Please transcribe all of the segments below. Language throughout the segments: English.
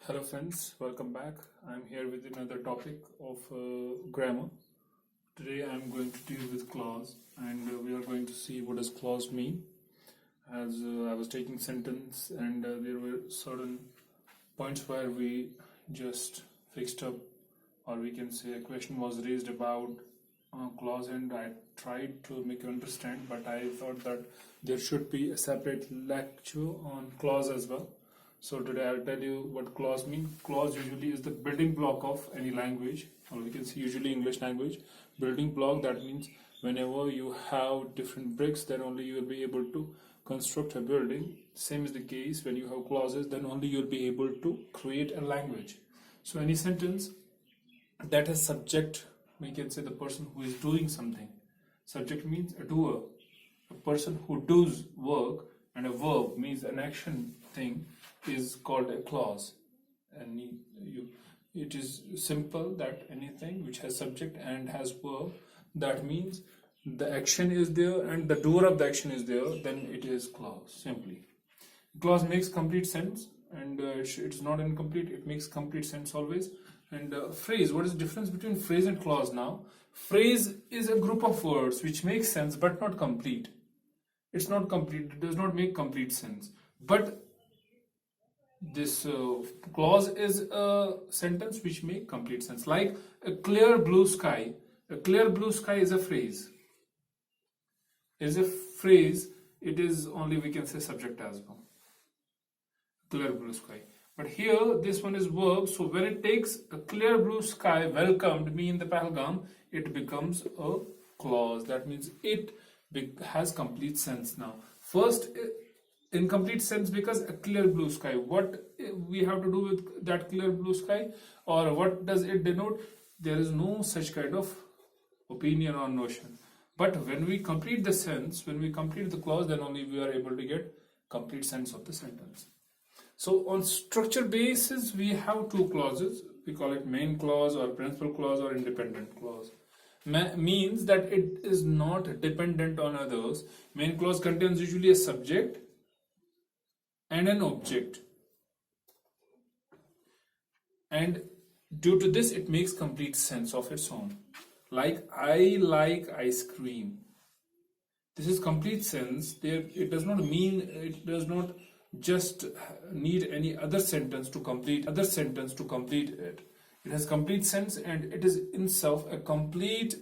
Hello friends, welcome back. I'm here with another topic of grammar. Today I'm going to deal with clause and we are going to see what does clause mean. As I was taking sentence and there were certain points where we just fixed up, or we can say a question was raised about clause, and I tried to make you understand, but I thought that there should be a separate lecture on clause as well. So today I'll tell you what clause means. Clause usually is the building block of any language, or we can say usually English language. Building block, that means whenever you have different bricks, then only you will be able to construct a building. Same is the case when you have clauses, then only you'll be able to create a language. So any sentence that has subject, we can say the person who is doing something. Subject means a doer, a person who does work, and a verb means an action thing is called a clause. And it is simple that anything which has subject and has verb, that means the action is there and the doer of the action is there, then it is clause. Simply, clause makes complete sense, and it's not incomplete, it makes complete sense always. And phrase, what is the difference between phrase and clause? Now, phrase is a group of words which makes sense but not complete. It's not complete, it does not make complete sense. But this clause is a sentence which make complete sense. Like a clear blue sky. A clear blue sky is a phrase. Is a phrase, it is only, we can say, subject as well. Clear blue sky. But here this one is verb, so when it takes a clear blue sky welcomed me in the Pahalgam, it becomes a clause. That means it has complete sense now. First, incomplete sense because a clear blue sky. What we have to do with that clear blue sky, or what does it denote? There is no such kind of opinion or notion. But when we complete the sense, when we complete the clause, then only we are able to get complete sense of the sentence. So on structure basis, we have two clauses. We call it main clause or principal clause or independent clause. Means that it is not dependent on others. Main clause contains usually a subject and an object, and due to this it makes complete sense of its own. Like I like ice cream, this is complete sense. There, it does not mean, it does not just need any other sentence to complete it. It has complete sense and it is in itself a complete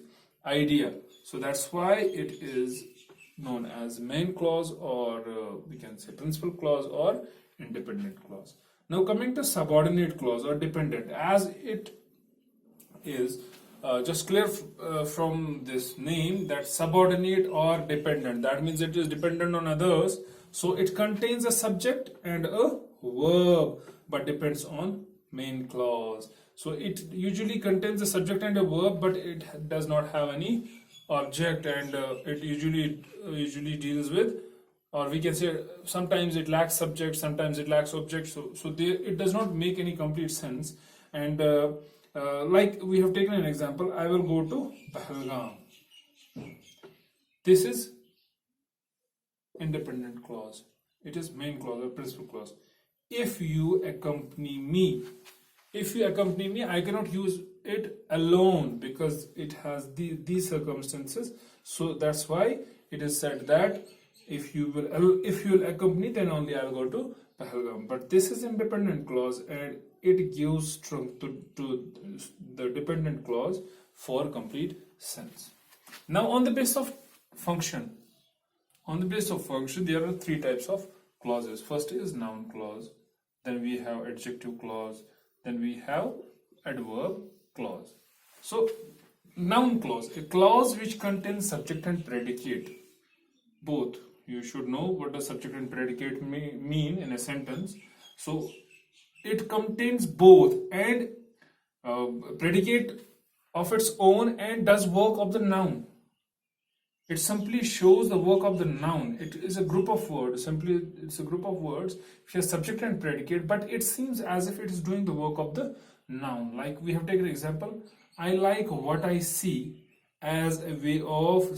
idea. So that's why it is known as main clause, or we can say principal clause or independent clause. Now coming to subordinate clause or dependent, as it is just clear from this name that subordinate or dependent, that means it is dependent on others. So it contains a subject and a verb but depends on main clause. So it usually contains a subject and a verb, but it does not have any object, and it usually deals with, or we can say sometimes it lacks subject, sometimes it lacks object. So it does not make any complete sense. And like we have taken an example, I will go to Pahalgam. This is independent clause. It is main clause or principal clause. If you accompany me, I cannot use it alone because it has these circumstances. So that's why it is said that if you will accompany, then only I'll go to Pahalgam. But this is independent clause and it gives strength to the dependent clause for complete sense. Now on the basis of function, there are three types of clauses. First is noun clause, then we have adjective clause, then we have adverb clause. So noun clause, a clause which contains subject and predicate. Both. You should know what does subject and predicate mean in a sentence. So it contains both, and predicate of its own and does work of the noun. It simply shows the work of the noun. It is a group of words. Simply, it's a group of words which has subject and predicate, but it seems as if it is doing the work of the noun. Like we have taken an example, I like what I see, as a way of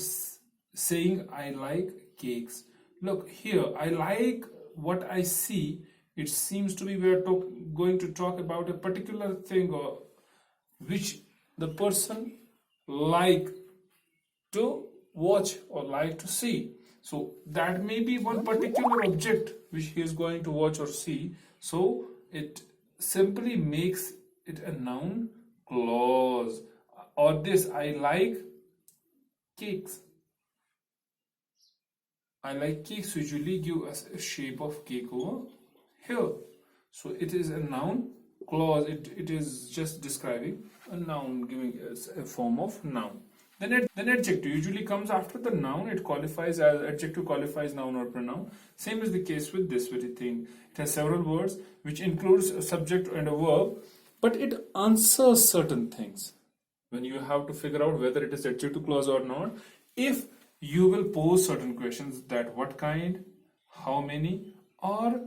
saying I like cakes. Look here, I like what I see it seems to be we are going to talk about a particular thing or which the person like to watch or like to see. So that may be one particular object which he is going to watch or see. So it simply makes it a noun clause. Or this, I like cakes. I like cakes usually give us a shape of cake over here. So it is a noun clause. It is just describing a noun, giving us a form of noun. Then adjective usually comes after the noun. It qualifies as adjective qualifies noun or pronoun. Same is the case with this very thing. It has several words which includes a subject and a verb, but it answers certain things. When you have to figure out whether it is adjective clause or not, if you will pose certain questions that what kind, how many, or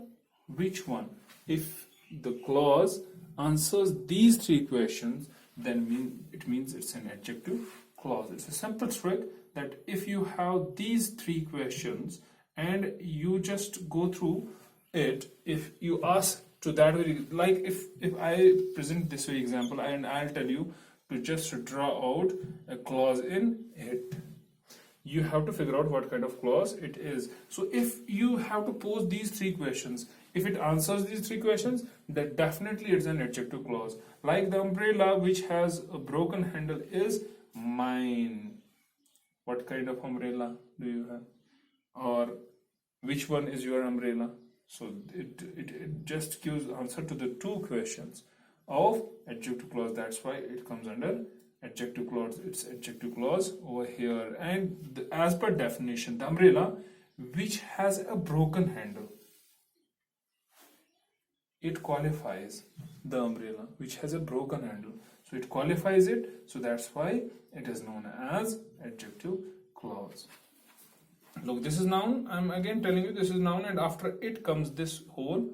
which one. If the clause answers these three questions, then it means it's an adjective clause. It's a simple trick that if you have these three questions and you just go through it, if you ask to that very, like if I present this very example and I'll tell you to just draw out a clause in it, you have to figure out what kind of clause it is. So if you have to pose these three questions, if it answers these three questions, then definitely it's an adjective clause. Like the umbrella which has a broken handle is mine. What kind of umbrella do you have? Or which one is your umbrella? So it just gives answer to the two questions of adjective clause. That's why it comes under adjective clause. It's adjective clause over here. And as per definition, the umbrella which has a broken handle, it qualifies the umbrella which has a broken handle. So it qualifies it. So that's why it is known as adjective clause. Look, this is noun. I'm again telling you this is noun, and after it comes this whole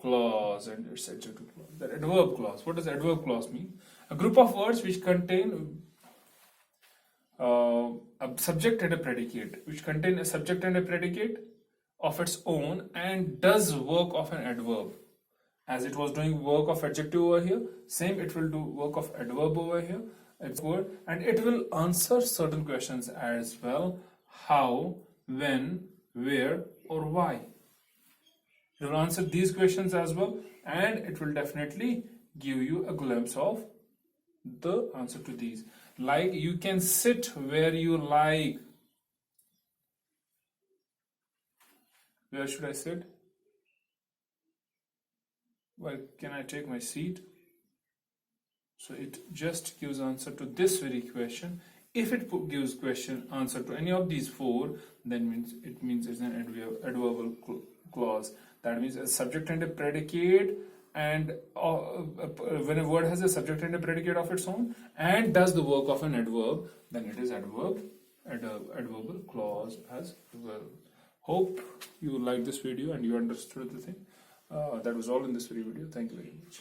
clause, and it's adjective clause. The adverb clause. What does adverb clause mean? A group of words which contain a subject and a predicate, which contain a subject and a predicate of its own and does work of an adverb. As it was doing work of adjective over here, same it will do work of adverb over here. It's word, and it will answer certain questions as well. How, when, where, or why. It will answer these questions as well, and it will definitely give you a glimpse of the answer to these. Like, you can sit where you like. Where should I sit? Where can I take my seat? So it just gives answer to this very question. If it gives question answer to any of these four, then it means it's an adverbial clause. That means a subject and a predicate, and when a word has a subject and a predicate of its own and does the work of an adverb, then it is adverbial clause as well. Hope you liked this video and you understood the thing. That was all in this video. Thank you very much.